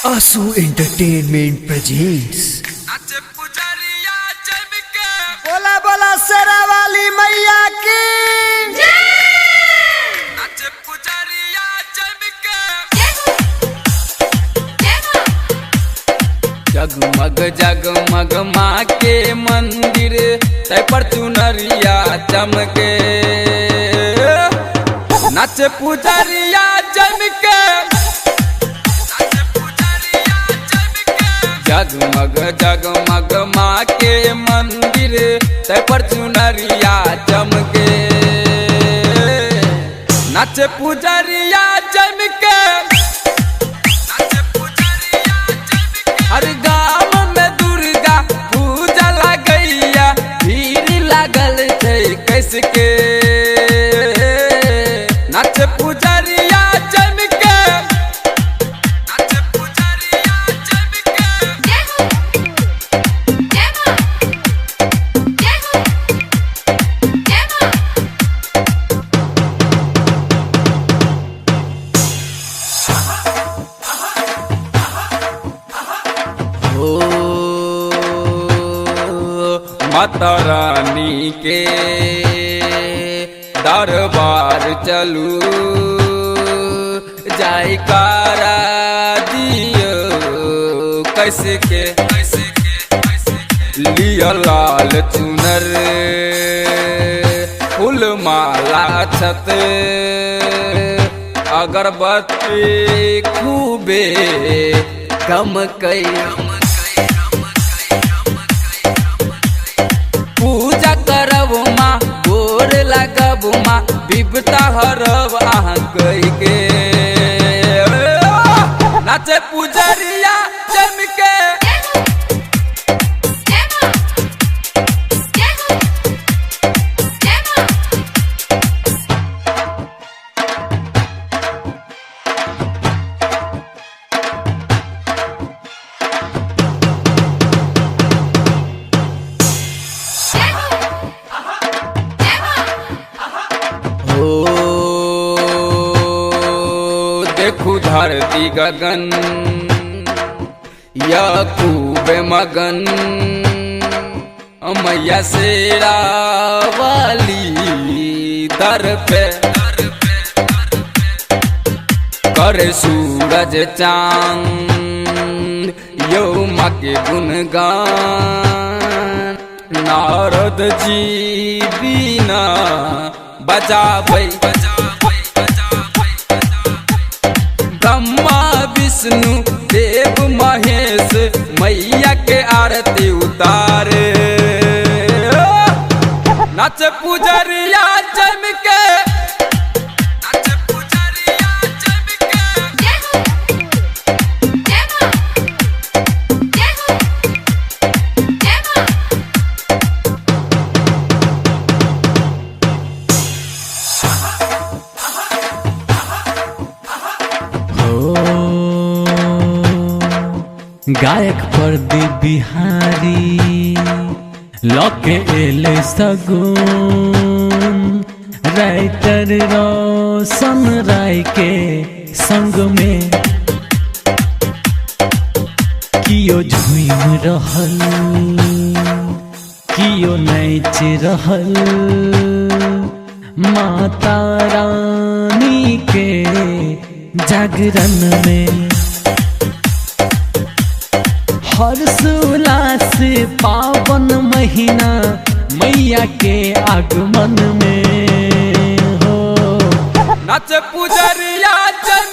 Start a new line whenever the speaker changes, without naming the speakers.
आसू entertainment presents.
बोला बोला शेरा वाली मैया की
जगमग जगमग माँ के मंदिर तय पर चुनरिया चमके, नाच पुजरिया चमके। जगमग जगमग माँ के मंदिर तय पर चुनरिया चमके, नाच पुजरिया चमके। हर गाँव में दुर्गा पूजा लगैया, भीड़ लागल थे कैसके, नाच पुजरिया चमके। माता रानी के दरबार चलू, जाय कारा दियो कैसे के लिया लाल चुनर फूल माला छत अगरबत्ती खूबे गमकै। पूजा करब माँ गोर लगब माँ, बिबता हरब अहाँ कहि के, नाचे पुजरिया चमके। देखू धरती गगन या खूब मगन, मैया शेरा वाली दर पे करे सूरज चांद यो माँ के गुणगान। नारद जी बीना बजाबै, ब्रह्मा विष्णु देव महेश मैया के आरती उतारे, नाच पुजरिया चमके।
गायक प्रदीप बिहारी लौके एले सगुन, राइटर रोशन राय के संग में कियो झूम रहल कियो नाच रहल, माता रानी के जागरण में हर्ष उल्लास पावन महीना मैया के आगमन में हो,
नाच पुजरिया चमके।